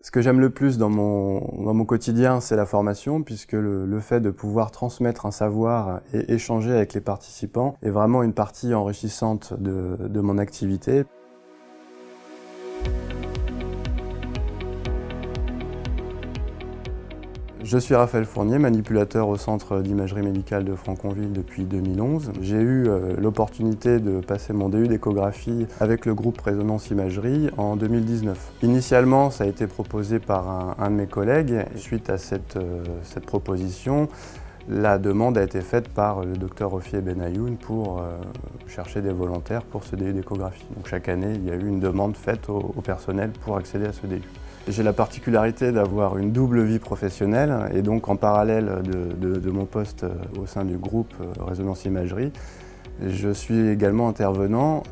Ce que j'aime le plus dans mon quotidien, c'est la formation, puisque le fait de pouvoir transmettre un savoir et échanger avec les participants est vraiment une partie enrichissante de mon activité. Je suis Raphaël Fournier, manipulateur au Centre d'imagerie médicale de Franconville depuis 2011. J'ai eu l'opportunité de passer mon DU d'échographie avec le groupe Résonance Imagerie en 2019. Initialement, ça a été proposé par un de mes collègues. Suite à cette proposition, la demande a été faite par le docteur Ofié Benayoun pour chercher des volontaires pour ce DU d'échographie. Donc chaque année, il y a eu une demande faite au personnel pour accéder à ce DU. J'ai la particularité d'avoir une double vie professionnelle et donc en parallèle de mon poste au sein du groupe Résonance Imagerie, je suis également intervenant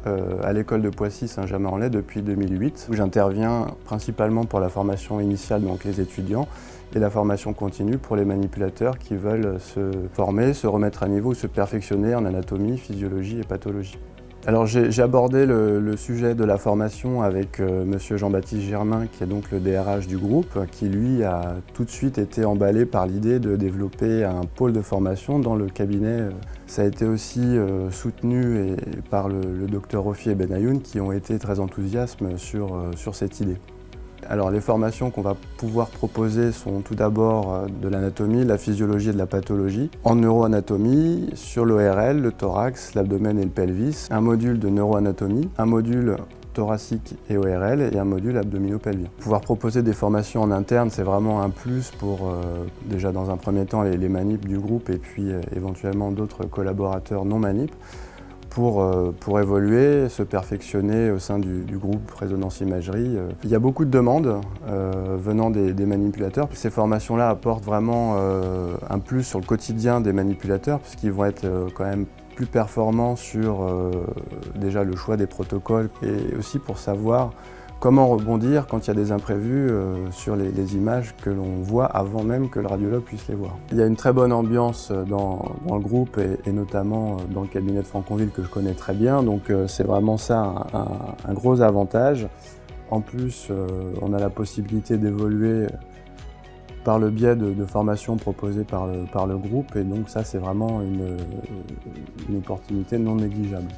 à l'école de Poissy-Saint-Germain-en-Laye depuis 2008, où j'interviens principalement pour la formation initiale, donc les étudiants, et la formation continue pour les manipulateurs qui veulent se former, se remettre à niveau, se perfectionner en anatomie, physiologie et pathologie. Alors j'ai abordé le sujet de la formation avec monsieur Jean-Baptiste Germain, qui est donc le DRH du groupe, qui lui a tout de suite été emballé par l'idée de développer un pôle de formation dans le cabinet. Ça a été aussi soutenu par le docteur Ofié Benayoun, qui ont été très enthousiastes sur cette idée. Alors les formations qu'on va pouvoir proposer sont tout d'abord de l'anatomie, la physiologie et de la pathologie. En neuroanatomie, sur l'ORL, le thorax, l'abdomen et le pelvis, un module de neuroanatomie, un module thoracique et ORL et un module abdominopelvien. Pouvoir proposer des formations en interne, c'est vraiment un plus pour déjà dans un premier temps les manips du groupe et puis éventuellement d'autres collaborateurs non manips. Pour évoluer, se perfectionner au sein du groupe Résonance Imagerie. Il y a beaucoup de demandes venant des manipulateurs. Ces formations-là apportent vraiment un plus sur le quotidien des manipulateurs, puisqu'ils vont être quand même plus performants sur déjà le choix des protocoles et aussi pour savoir comment rebondir quand il y a des imprévus sur les images que l'on voit avant même que le radiologue puisse les voir. Il y a une très bonne ambiance dans le groupe et notamment dans le cabinet de Franconville que je connais très bien, donc c'est vraiment ça un gros avantage. En plus, on a la possibilité d'évoluer par le biais de formations proposées par le groupe et donc ça c'est vraiment une opportunité non négligeable.